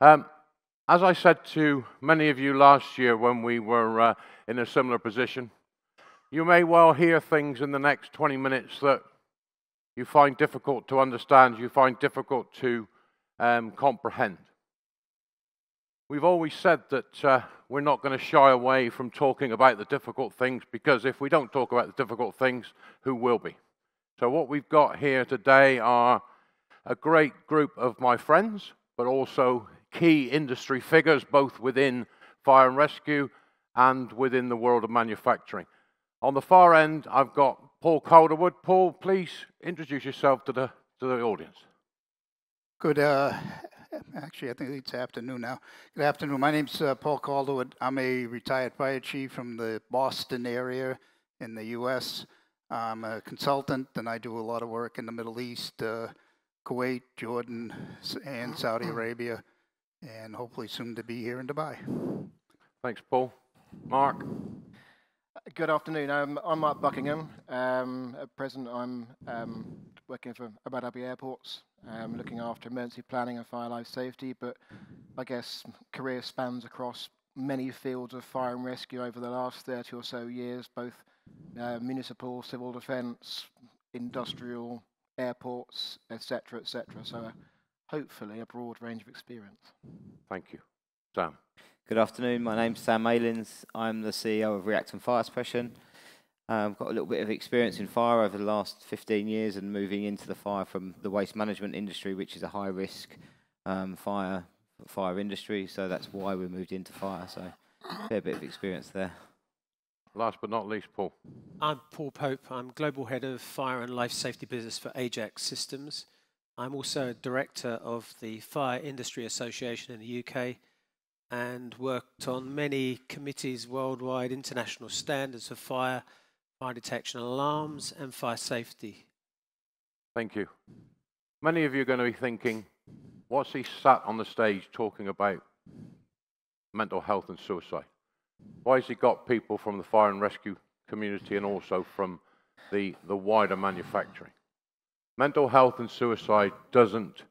As I said to many of you last year when we were in a similar position, you may well hear things in the next 20 minutes that you find difficult to understand, you find difficult to comprehend. We've always said that we're not going to shy away from talking about the difficult things, because if we don't talk about the difficult things, who will be? So what we've got here today are a great group of my friends, but also key industry figures, both within fire and rescue and within the world of manufacturing. On the far end, I've got Paul Calderwood. Paul, please introduce yourself to the audience. Good, actually, I think it's afternoon now. Good afternoon. My name's Paul Calderwood. I'm a retired fire chief from the Boston area in the U.S. I'm a consultant, and I do a lot of work in the Middle East, Kuwait, Jordan, and Saudi Arabia, and hopefully soon to be here in Dubai. Thanks, Paul. Mark? Good afternoon. I'm Mark Buckingham. At present, I'm working for Abu Dhabi Airports, looking after emergency planning and fire life safety, but I guess career spans across many fields of fire and rescue over the last 30 or so years, both municipal, civil defence, industrial, airports, etc., etc. So hopefully a broad range of experience. Thank you. Sam? Good afternoon, my name's Sam Malins. I'm the CEO of React and Fire Suppression. I've got a little bit of experience in fire over the last 15 years and moving into the fire from the waste management industry, which is a high risk fire industry, so that's why we moved into fire, so a fair bit of experience there. Last but not least, Paul. I'm Paul Pope. I'm Global Head of Fire and Life Safety Business for Ajax Systems. I'm also a Director of the Fire Industry Association in the UK and worked on many committees worldwide, international standards for fire, fire detection and alarms, and fire safety. Thank you. Many of you are going to be thinking, what's he sat on the stage talking about mental health and suicide? Why has he got people from the fire and rescue community and also from the wider manufacturing? Mental health and suicide doesn't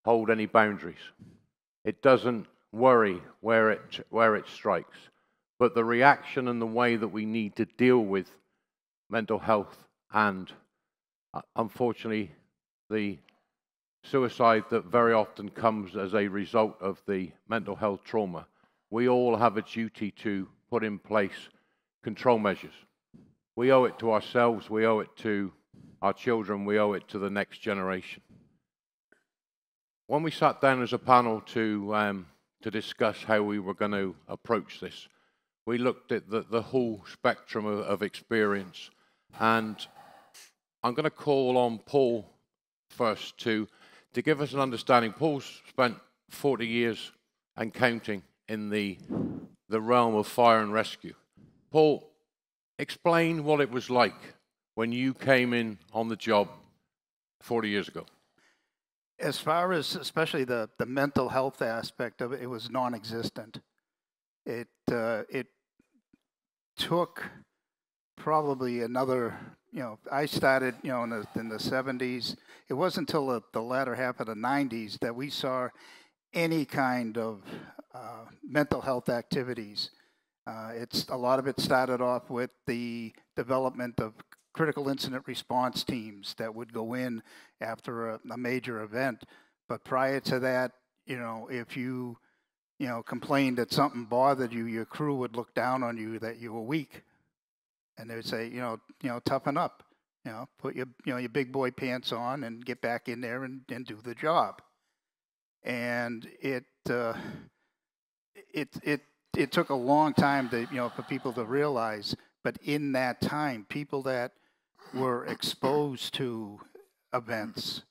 hold any boundaries. It doesn't worry where it strikes. But the reaction and the way that we need to deal with mental health and, unfortunately, the suicide that very often comes as a result of the mental health trauma, we all have a duty to put in place control measures. We owe it to ourselves, we owe it to our children, we owe it to the next generation. When we sat down as a panel to discuss how we were going to approach this, we looked at the whole spectrum of experience, and I'm going to call on Paul first to give us an understanding. Paul's spent 40 years and counting in the realm of fire and rescue. Paul, explain what it was like when you came in on the job 40 years ago. As far as especially the mental health aspect of it, it was non-existent. It took probably another, I started, in the 70s. It wasn't until the latter half of the 90s that we saw any kind of mental health activities. A lot of it started off with the development of critical incident response teams that would go in after a major event. But prior to that, if you, complained that something bothered you, your crew would look down on you that you were weak. And they would say, toughen up, put your big boy pants on and get back in there and do the job. And it took a long time to, for people to realize, but in that time, people that were exposed to events,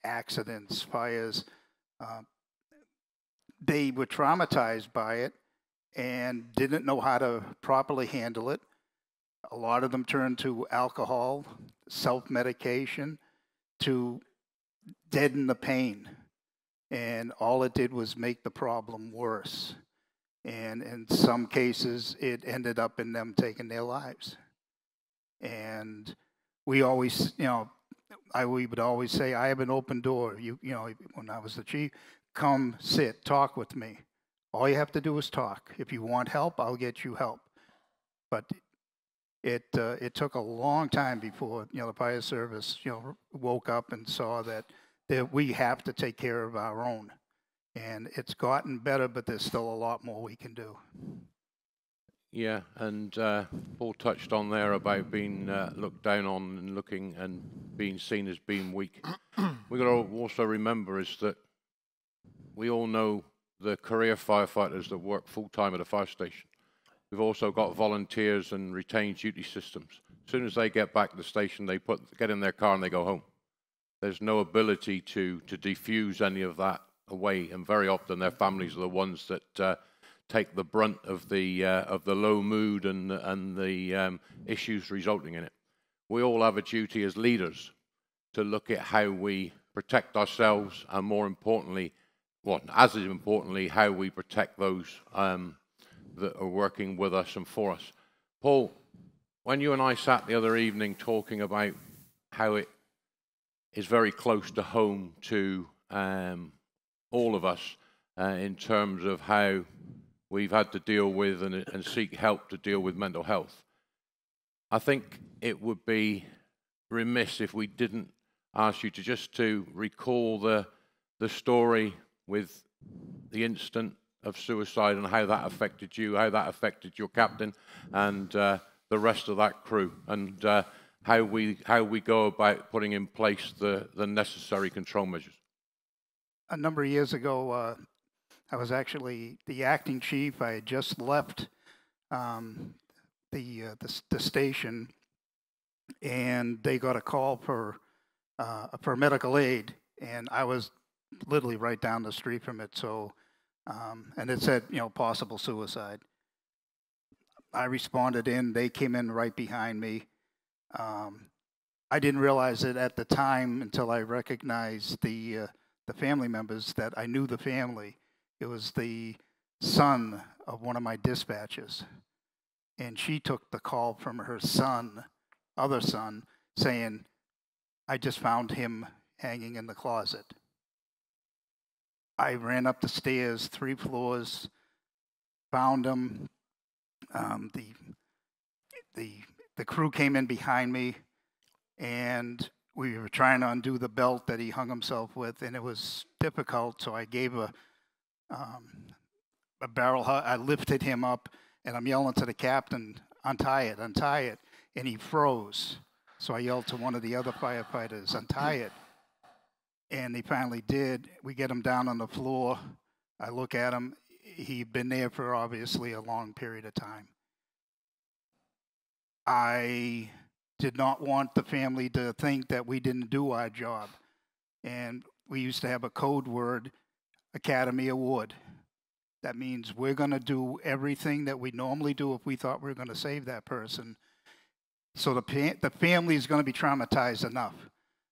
accidents, fires, they were traumatized by it and didn't know how to properly handle it. A lot of them turned to alcohol, self-medication, to deaden the pain. And all it did was make the problem worse. And in some cases, it ended up in them taking their lives. And we always, we would always say, I have an open door. When I was the chief, come sit, talk with me. All you have to do is talk. If you want help, I'll get you help. But it took a long time before, you know, the fire service, you know, woke up and saw that we have to take care of our own. And it's gotten better, but there's still a lot more we can do. Yeah, and Paul touched on there about being looked down on and looking and being seen as being weak. We've got to also remember is that we all know the career firefighters that work full-time at a fire station. We've also got volunteers and retained duty systems. As soon as they get back to the station, they get in their car and they go home. There's no ability to diffuse any of that away, and very often their families are the ones that take the brunt of the low mood and the issues resulting in it. We all have a duty as leaders to look at how we protect ourselves, and more importantly, well, as importantly, how we protect those that are working with us and for us. Paul, when you and I sat the other evening talking about how it is very close to home to all of us in terms of how we've had to deal with and seek help to deal with mental health, I think it would be remiss if we didn't ask you to recall the story with the incident of suicide and how that affected you, how that affected your captain and the rest of that crew, and how we go about putting in place the necessary control measures. A number of years ago, I was actually the acting chief. I had just left the station, and they got a call for medical aid, and I was literally right down the street from it. So, and it said, you know, possible suicide. I responded in. They came in right behind me. I didn't realize it at the time until I recognized the family members, that I knew the family. It was the son of one of my dispatchers, and she took the call from her other son, saying, "I just found him hanging in the closet." I ran up the stairs, 3 floors, found him. The crew came in behind me, and we were trying to undo the belt that he hung himself with, and it was difficult. So I gave a barrel hug. I lifted him up, and I'm yelling to the captain, "Untie it, untie it," and he froze. So I yelled to one of the other firefighters, "Untie it." And he finally did. We get him down on the floor. I look at him. He'd been there for obviously a long period of time. I did not want the family to think that we didn't do our job. And we used to have a code word, Academy Award. That means we're going to do everything that we normally do if we thought we were going to save that person. So the family is going to be traumatized enough.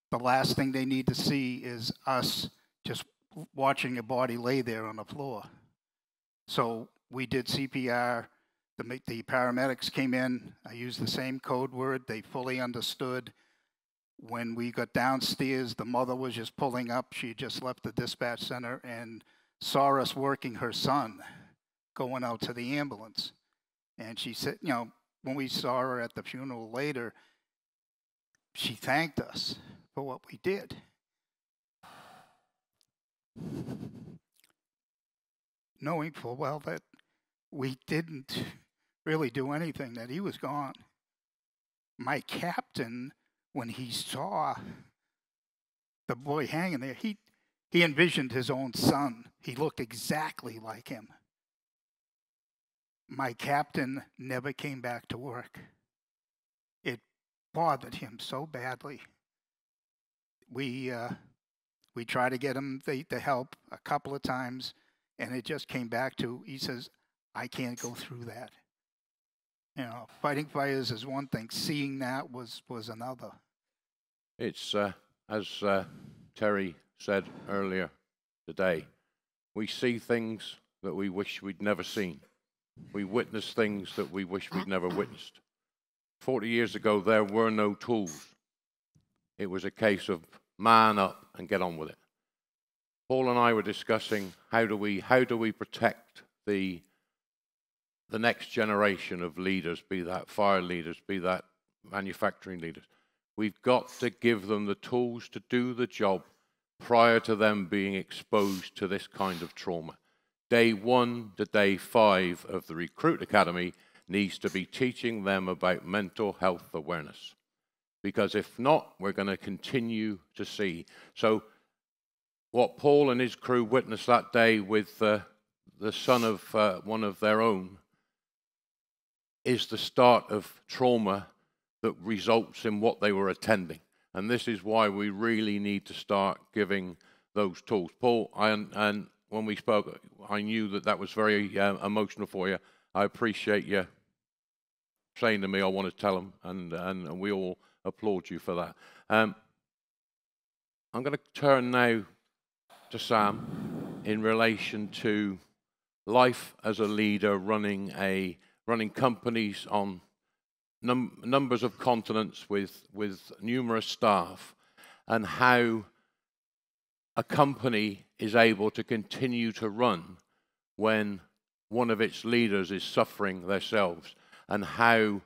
The last thing they need to see is us just watching a body lay there on the floor. So we did CPR. The paramedics came in. I used the same code word. They fully understood. When we got downstairs, the mother was just pulling up. She just left the dispatch center and saw us working her son going out to the ambulance. And she said, you know, when we saw her at the funeral later, she thanked us for what we did. Knowing full well that we didn't really do anything, that he was gone. My captain, when he saw the boy hanging there, he envisioned his own son. He looked exactly like him. My captain never came back to work. It bothered him so badly. We tried to get him the help a couple of times, and it just came back to, he says, "I can't go through that." You know, fighting fires is one thing. Seeing that was another. It's, as Terry said earlier today, we see things that we wish we'd never seen. We witness things that we wish we'd never witnessed. 40 years ago, there were no tools. It was a case of man up and get on with it. Paul and I were discussing how do we protect the next generation of leaders, be that fire leaders, be that manufacturing leaders. We've got to give them the tools to do the job prior to them being exposed to this kind of trauma. Day 1 to day 5 of the Recruit Academy needs to be teaching them about mental health awareness. Because if not, we're going to continue to see. So what Paul and his crew witnessed that day with the son of one of their own is the start of trauma that results in what they were attending. And this is why we really need to start giving those tools. Paul, and when we spoke, I knew that that was very emotional for you. I appreciate you saying to me, I want to tell them, and we all applaud you for that. I'm going to turn now to Sam in relation to life as a leader, running companies on numbers of continents with numerous staff, and how a company is able to continue to run when one of its leaders is suffering themselves, and how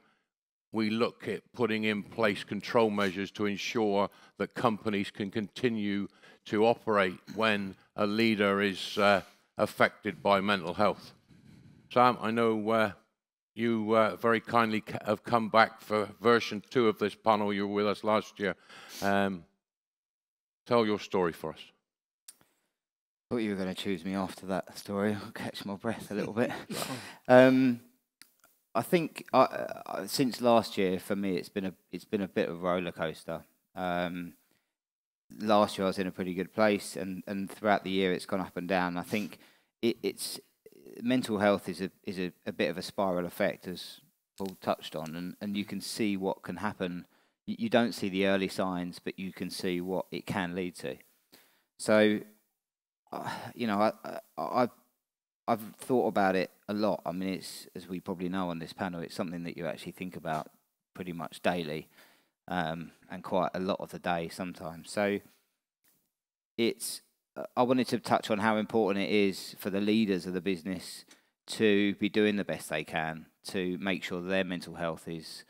we look at putting in place control measures to ensure that companies can continue to operate when a leader is affected by mental health. Sam, I know you very kindly have come back for version 2 of this panel. You were with us last year. Tell your story for us. Thought you were going to choose me after that story. I'll catch my breath a little bit. I think since last year, for me, it's been a bit of a roller coaster. Last year I was in a pretty good place, and throughout the year it's gone up and down. I think it's mental health is a bit of a spiral effect, as Paul touched on, and you can see what can happen. You don't see the early signs, but you can see what it can lead to. So, you know, I've thought about it a lot. I mean, it's, as we probably know on this panel, it's something that you actually think about pretty much daily, and quite a lot of the day sometimes. So I wanted to touch on how important it is for the leaders of the business to be doing the best they can to make sure that their mental health is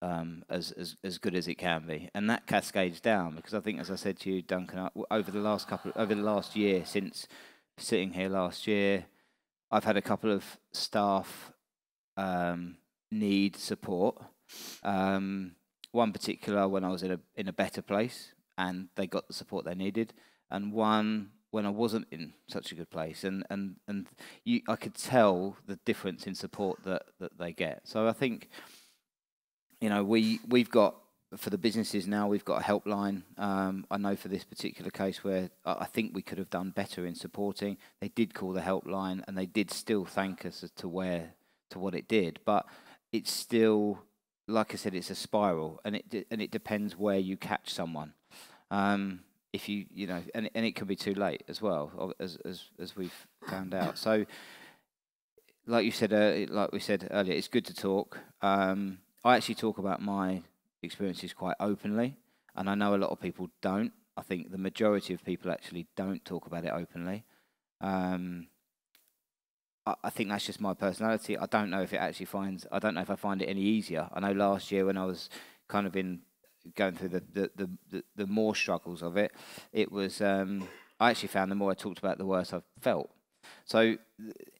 as good as it can be, and that cascades down, because I think, as I said to you, Duncan, over the last year, since sitting here last year, I've had a couple of staff need support. One particular when I was in a better place and they got the support they needed, and one when I wasn't in such a good place, and I could tell the difference in support that they get. So I think, you know, we've got, for the businesses now, we've got a helpline. I know for this particular case where I think we could have done better in supporting, they did call the helpline and they did still thank us as to what it did. But it's still, like I said, it's a spiral, and it depends where you catch someone. If you know, and it can be too late as well, as we've found out. So, like we said earlier, it's good to talk. I actually talk about my experiences quite openly, and I know a lot of people don't. I think the majority of people actually don't talk about it openly. I think that's just my personality. I don't know if I find it any easier. I know last year when I was kind of going through the more struggles of it, it was I actually found the more I talked about, the worse I felt. So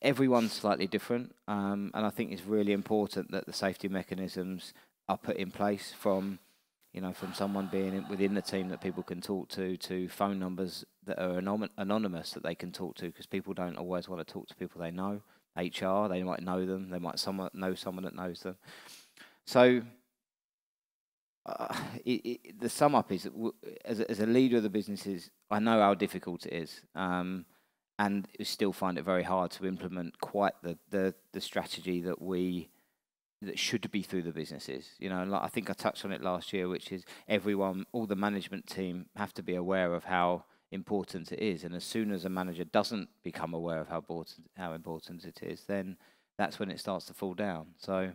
everyone's slightly different, and I think it's really important that the safety mechanisms are put in place, from someone being within the team that people can talk to phone numbers that are anonymous that they can talk to, because people don't always want to talk to people they know. HR, they might know them, they might know someone that knows them. So the sum up is, as a leader of the businesses, I know how difficult it is, and we still find it very hard to implement quite the strategy that should be through the businesses. You know, like I think I touched on it last year, which is all the management team have to be aware of how important it is, and as soon as a manager doesn't become aware of how important it is, then that's when it starts to fall down. So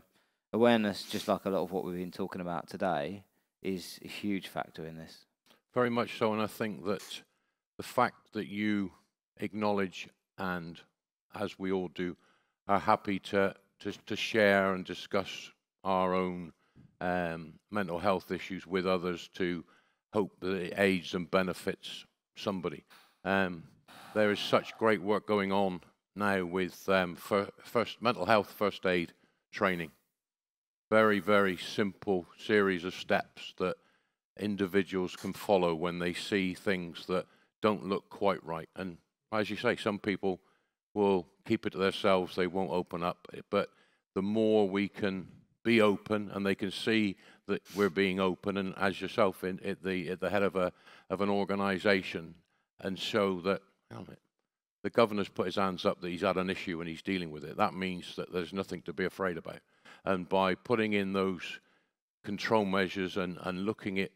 awareness, just like a lot of what we've been talking about today, is a huge factor in this. Very much so, and I think that the fact that you acknowledge, and as we all do, are happy to share and discuss our own mental health issues with others to hope that it aids and benefits somebody. There is such great work going on now with mental health first aid training. Very, very simple series of steps that individuals can follow when they see things that don't look quite right. And as you say, some people will keep it to themselves, they won't open up. But the more we can be open and they can see that we're being open, and as yourself at the head of an organization, and show that the governor's put his hands up that he's had an issue and he's dealing with it, that means that there's nothing to be afraid about. And by putting in those control measures and looking at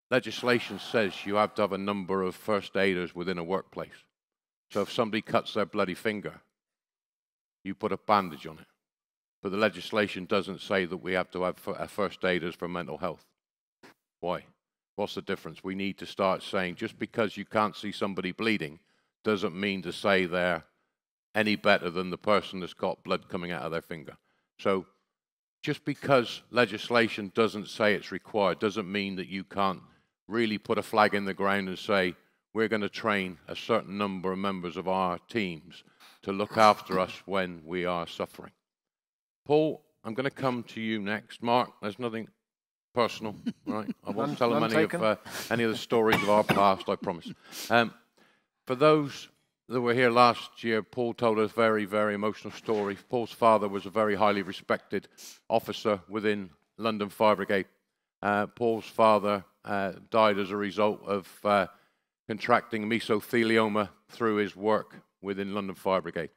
legislation says you have to have a number of first aiders within a workplace. So if somebody cuts their bloody finger, you put a bandage on it. But the legislation doesn't say that we have to have first aiders for mental health. Why? What's the difference? We need to start saying just because you can't see somebody bleeding doesn't mean to say they're any better than the person that's got blood coming out of their finger. So just because legislation doesn't say it's required doesn't mean that you can't really put a flag in the ground and say, we're going to train a certain number of members of our teams to look after us when we are suffering. Paul, I'm going to come to you next. Mark, there's nothing personal, right? I won't tell them any of the stories of our past, I promise. For those that were here last year, Paul told us a very, very emotional story. Paul's father was a very highly respected officer within London Fire Brigade. Paul's father died as a result of contracting mesothelioma through his work within London Fire Brigade.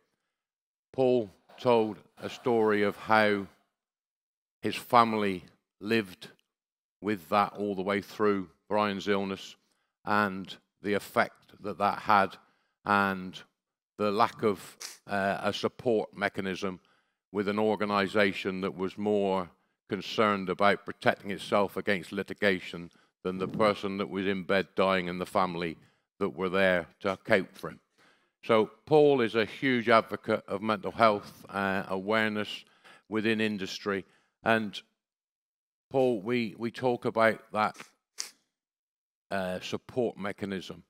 Paul told a story of how his family lived with that all the way through Brian's illness and the effect that that had, and the lack of a support mechanism with an organization that was more concerned about protecting itself against litigation than the person that was in bed dying and the family that were there to cope for him. So Paul is a huge advocate of mental health awareness within industry. And Paul, we talk about that support mechanism.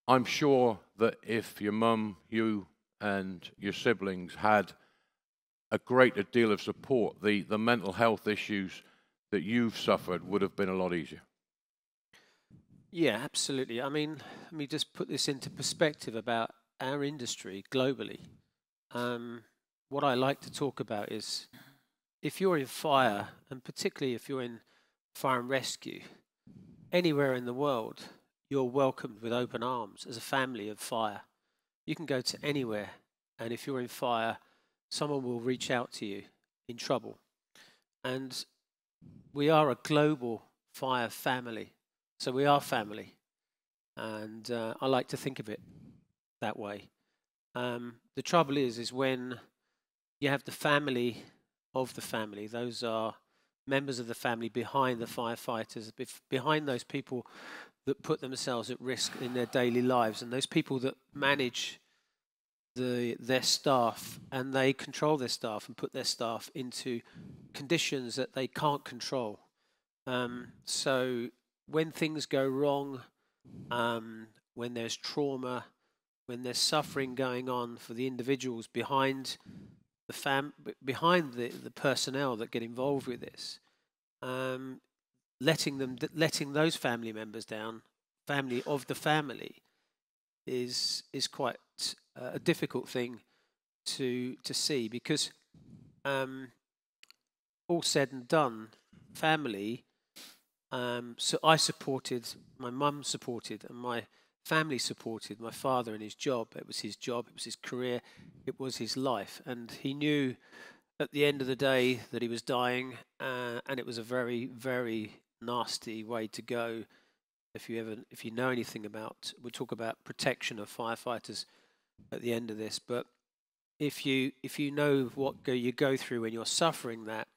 I'm sure that if your mum, you and your siblings had a greater deal of support, the mental health issues that you've suffered would have been a lot easier. Yeah, absolutely. I mean, let me just put this into perspective about our industry globally. What I like to talk about is if you're in fire, and particularly if you're in fire and rescue, anywhere in the world, you're welcomed with open arms as a family of fire. You can go to anywhere, and if you're in fire, someone will reach out to you in trouble. And we are a global fire family. So we are family, and I like to think of it that way. The trouble is when you have the family of the family, those are members of the family behind the firefighters, behind those people that put themselves at risk in their daily lives, and those people that manage their staff, and they control their staff and put their staff into conditions that they can't control. So when things go wrong, when there's trauma, when there's suffering going on for the individuals behind the personnel that get involved with this, letting those family members down, family of the family, is quite a difficult thing to see, because all said and done, family. So I supported, my mum supported, and my family supported my father in his job. It was his job, it was his career, it was his life. And he knew at the end of the day that he was dying, and it was a very, very nasty way to go. If you know anything about, we'll talk about protection of firefighters at the end of this, but if you know what you go through when you're suffering that,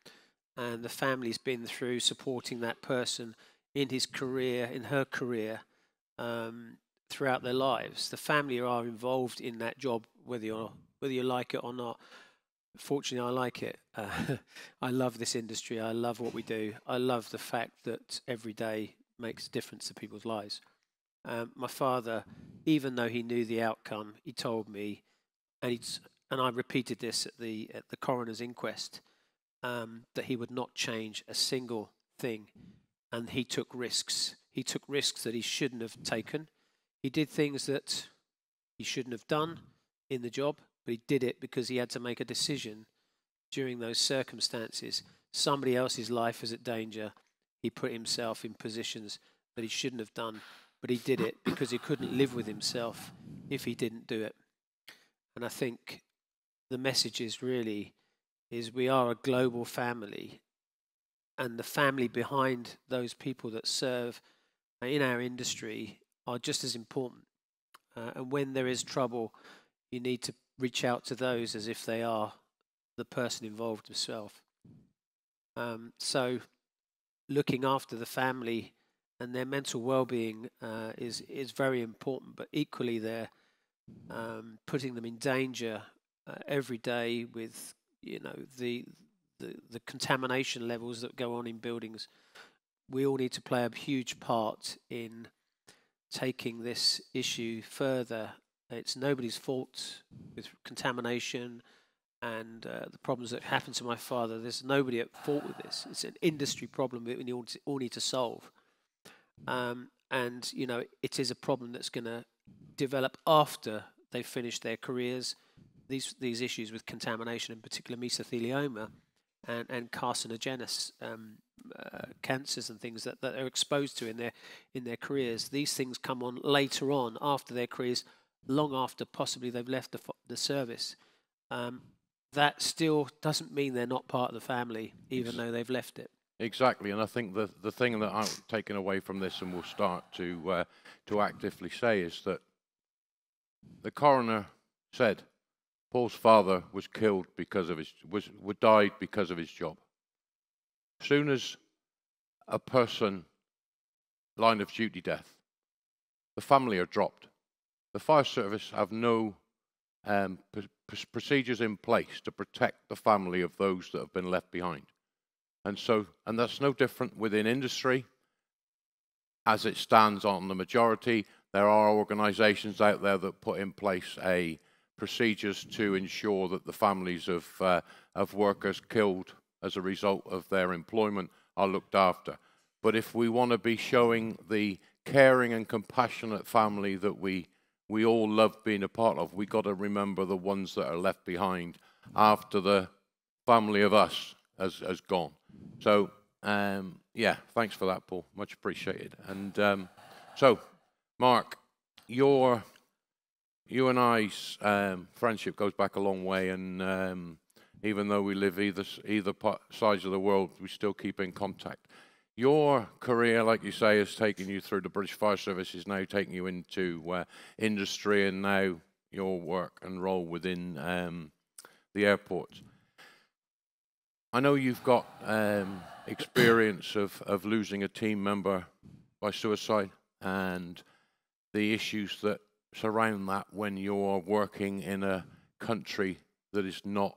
and the family's been through supporting that person in his career, in her career, throughout their lives. The family are involved in that job, whether you like it or not. Fortunately, I like it. I love this industry. I love what we do. I love the fact that every day makes a difference to people's lives. My father, even though he knew the outcome, he told me, and I repeated this at the coroner's inquest, that he would not change a single thing, and he took risks. He took risks that he shouldn't have taken. He did things that he shouldn't have done in the job, but he did it because he had to make a decision during those circumstances. Somebody else's life was at danger. He put himself in positions that he shouldn't have done, but he did it because he couldn't live with himself if he didn't do it. And I think the message is we are a global family, and the family behind those people that serve in our industry are just as important. And when there is trouble, you need to reach out to those as if they are the person involved himself. So looking after the family and their mental well-being is very important, but equally they're putting them in danger every day with the contamination levels that go on in buildings. We all need to play a huge part in taking this issue further. It's nobody's fault with contamination and the problems that happened to my father. There's nobody at fault with this. It's an industry problem that we all need to solve. And it is a problem that's going to develop after they finish their careers. These issues with contamination, in particular mesothelioma and carcinogenous cancers and things that they're exposed to in their careers. These things come on later on after their careers, long after possibly they've left the service. That still doesn't mean they're not part of the family, even though they've left it. Exactly, and I think the thing that I'm taking away from this, and we'll start to actively say, is that the coroner said Paul's father was killed because of died because of his job. As soon as a person line of duty death, the family are dropped. The fire service have no procedures in place to protect the family of those that have been left behind. And that's no different within industry. As it stands on the majority, there are organisations out there that put in place procedures to ensure that the families of workers killed as a result of their employment are looked after. But if we want to be showing the caring and compassionate family that we all love being a part of, we've got to remember the ones that are left behind after the family of us has gone. So, yeah, thanks for that, Paul. Much appreciated. And so, Mark, you and I's friendship goes back a long way, and even though we live either sides of the world, we still keep in contact. Your career, like you say, has taken you through the British Fire Service, is now taking you into industry, and now your work and role within the airports. I know you've got experience of losing a team member by suicide and the issues that surround that when you're working in a country that is not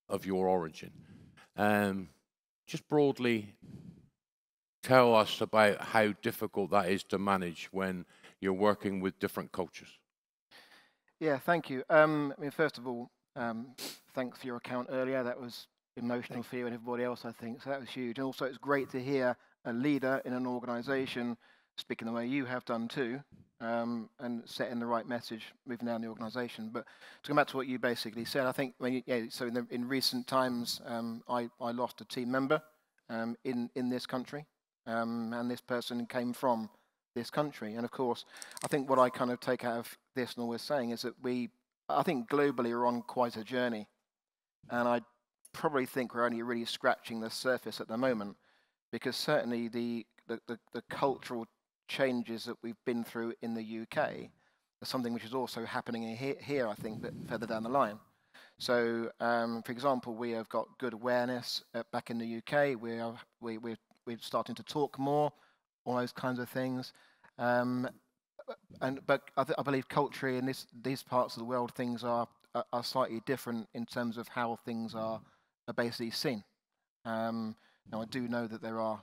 of your origin. Just broadly tell us about how difficult that is to manage when you're working with different cultures. Yeah, thank you. I mean, first of all, thanks for your account earlier. That was emotional for you and everybody else, I think. So that was huge. And also, it's great to hear a leader in an organisation speaking the way you have done too, and setting the right message, moving down the organisation. But to come back to what you basically said, I think in recent times, I lost a team member in this country, and this person came from this country. And of course, I think what I kind of take out of this and always saying is that I think globally we're on quite a journey, and I probably think we're only really scratching the surface at the moment, because certainly the cultural changes that we've been through in the UK are something which is also happening here, I think, but further down the line. So, for example, we have got good awareness back in the UK. We're starting to talk more, all those kinds of things. but I believe culturally in these parts of the world things are slightly different in terms of how things are basically seen. Now I do know that there are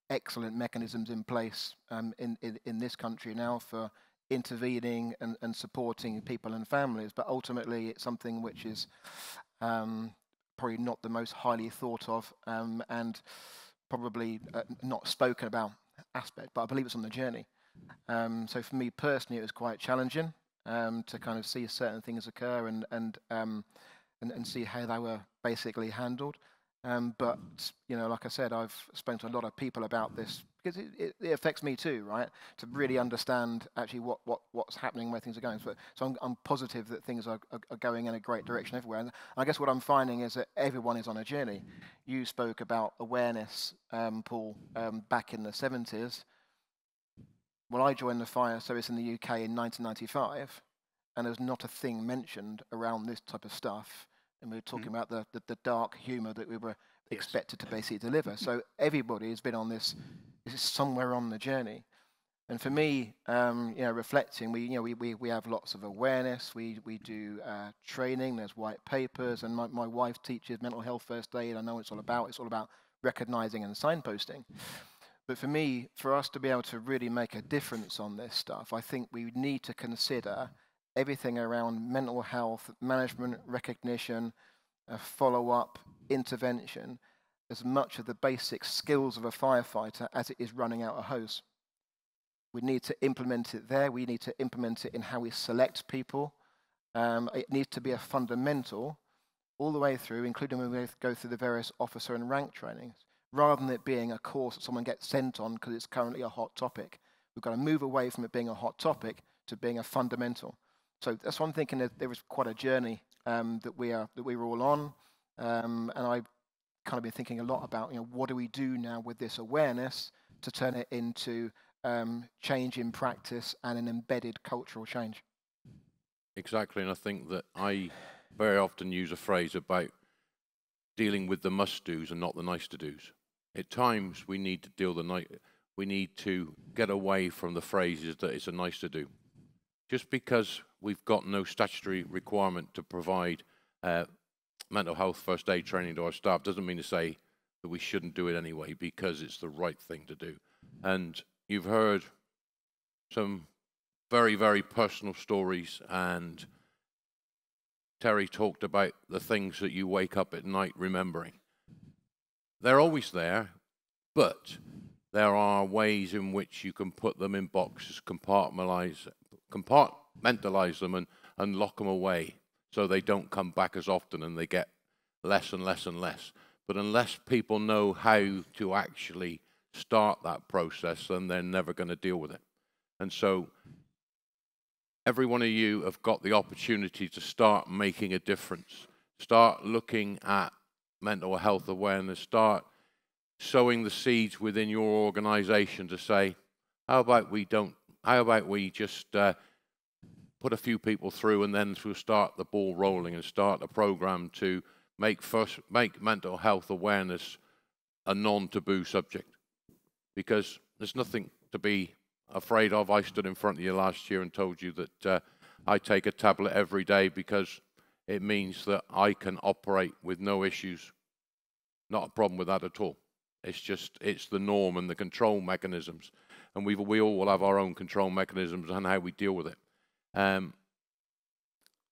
excellent mechanisms in place in this country now for intervening and supporting people and families, but ultimately it's something which is probably not the most highly thought of and probably not spoken about aspect, but I believe it's on the journey. So for me personally, it was quite challenging to kind of see certain things occur and see how they were basically handled. But like I said, I've spoken to a lot of people about this because it affects me too, right? To really understand actually what's happening, where things are going. So I'm positive that things are going in a great direction everywhere. And I guess what I'm finding is that everyone is on a journey. You spoke about awareness, Paul, back in the 70s. Well, I joined the fire service in the UK in 1995, and there's not a thing mentioned around this type of stuff. And we were talking about the dark humour that we were expected to basically deliver. So everybody has been on this is somewhere on the journey. And for me, reflecting, we have lots of awareness. We do training. There's white papers, and my wife teaches mental health first aid. I know what it's all about. It's all about recognising and signposting. But for me, for us to be able to really make a difference on this stuff, I think we need to consider everything around mental health, management, recognition, follow-up, intervention, as much of the basic skills of a firefighter as it is running out a hose. We need to implement it there. We need to implement it in how we select people. It needs to be a fundamental all the way through, including when we go through the various officer and rank trainings, rather than it being a course that someone gets sent on because it's currently a hot topic. We've got to move away from it being a hot topic to being a fundamental. So that's what I'm thinking. That there was quite a journey that we were all on, and I've kind of been thinking a lot about what do we do now with this awareness to turn it into change in practice and an embedded cultural change. Exactly, and I think that I very often use a phrase about dealing with the must-dos and not the nice-to-dos. At times, we need to we need to get away from the phrases that it's a nice-to-do. Just because we've got no statutory requirement to provide mental health first aid training to our staff doesn't mean to say that we shouldn't do it anyway, because it's the right thing to do. And you've heard some very, very personal stories, and Terry talked about the things that you wake up at night remembering. They're always there, but there are ways in which you can put them in boxes, compartmentalize them and lock them away so they don't come back as often and they get less and less and less. But unless people know how to actually start that process, then they're never going to deal with it. And so every one of you have got the opportunity to start making a difference. Start looking at mental health awareness. Start sowing the seeds within your organization to say, how about we just put a few people through, and then we'll start the ball rolling and start a program to make mental health awareness a non-taboo subject. Because there's nothing to be afraid of. I stood in front of you last year and told you that I take a tablet every day because it means that I can operate with no issues. Not a problem with that at all. It's the norm and the control mechanisms. And we all will have our own control mechanisms and how we deal with it.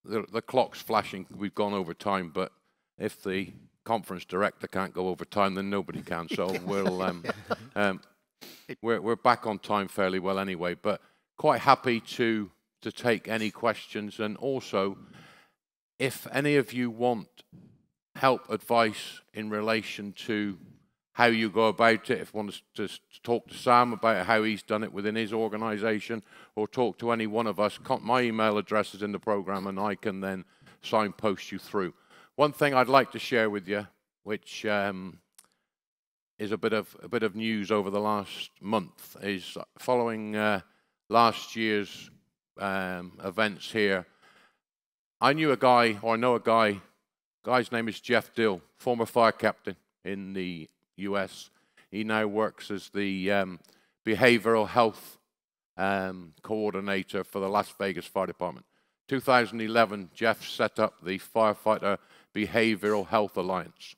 The clock's flashing. We've gone over time, but if the conference director can't go over time, then nobody can. So we're back on time fairly well anyway. But quite happy to take any questions, and also if any of you want help, advice in relation to how you go about it, if you want to talk to Sam about how he's done it within his organization, or talk to any one of us, my email address is in the program and I can then signpost you through. One thing I'd like to share with you, which is a bit of news over the last month, is following last year's events here. I know a guy, guy's name is Jeff Dill, former fire captain in the US. He now works as the behavioral health coordinator for the Las Vegas Fire Department. 2011, Jeff set up the Firefighter Behavioral Health Alliance.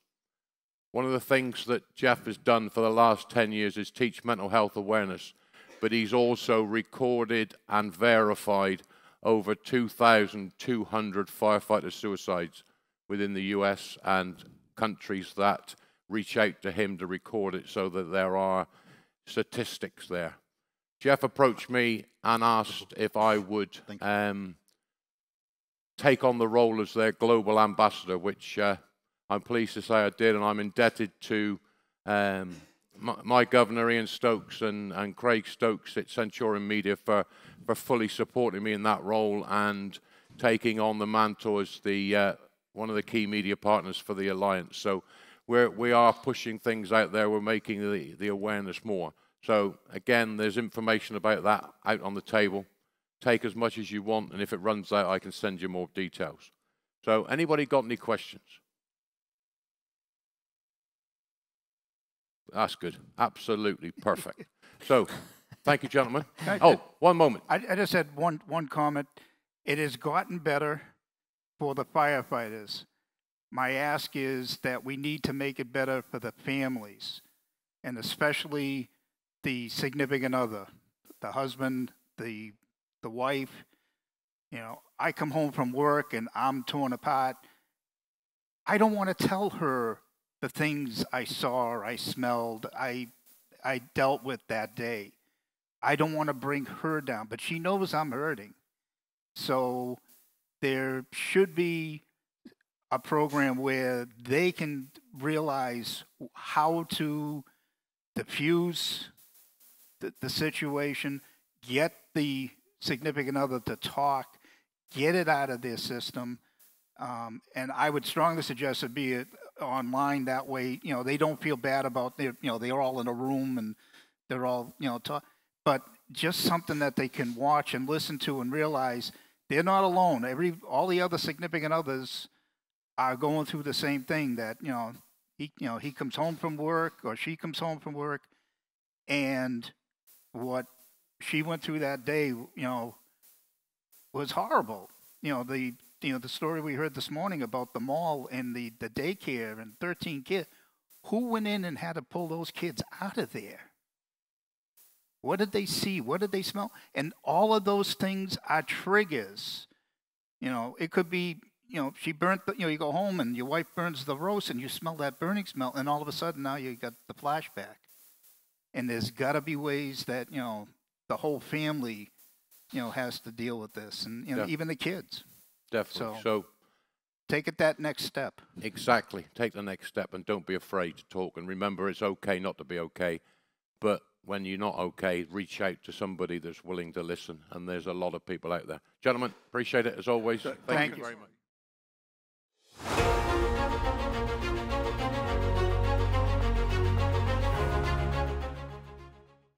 One of the things that Jeff has done for the last 10 years is teach mental health awareness, but he's also recorded and verified over 2,200 firefighter suicides within the US and countries that reach out to him to record it so that there are statistics there. Jeff approached me and asked if I would take on the role as their global ambassador, which I'm pleased to say I did, and I'm indebted to my governor, Ian Stokes, and Craig Stokes at Centurion Media for fully supporting me in that role and taking on the mantle as the one of the key media partners for the Alliance. So we are pushing things out there. We're making the awareness more. So again, there's information about that out on the table. Take as much as you want, and if it runs out, I can send you more details. So anybody got any questions? That's good. Absolutely perfect. So thank you, gentlemen. Oh, one moment. I just had one comment. It has gotten better for the firefighters. My ask is that we need to make it better for the families, and especially the significant other, the husband, the wife. You know, I come home from work and I'm torn apart. I don't want to tell her the things I saw, I smelled, I dealt with that day. I don't want to bring her down, but she knows I'm hurting. So there should be a program where they can realize how to diffuse the situation, get the significant other to talk, get it out of their system. And I would strongly suggest it be online. That way, you know, they don't feel bad about their, you know, they're all in a room and they're all, you know, talk, but just something that they can watch and listen to and realize they're not alone. All the other significant others are going through the same thing. That, you know, he comes home from work or she comes home from work, and what she went through that day, you know, was horrible. You know, the story we heard this morning about the mall and the daycare and 13 kids. Who went in and had to pull those kids out of there? What did they see? What did they smell? And all of those things are triggers. You know, it could be, you know, she burnt, you know, you go home and your wife burns the roast and you smell that burning smell, and all of a sudden now you got the flashback. And there's got to be ways that, you know, the whole family, you know, has to deal with this, and, you know, even the kids. Definitely. So take it that next step. Exactly. Take the next step and don't be afraid to talk. And remember, it's okay not to be okay. But when you're not okay, reach out to somebody that's willing to listen. And there's a lot of people out there. Gentlemen, appreciate it as always. Thank you very much.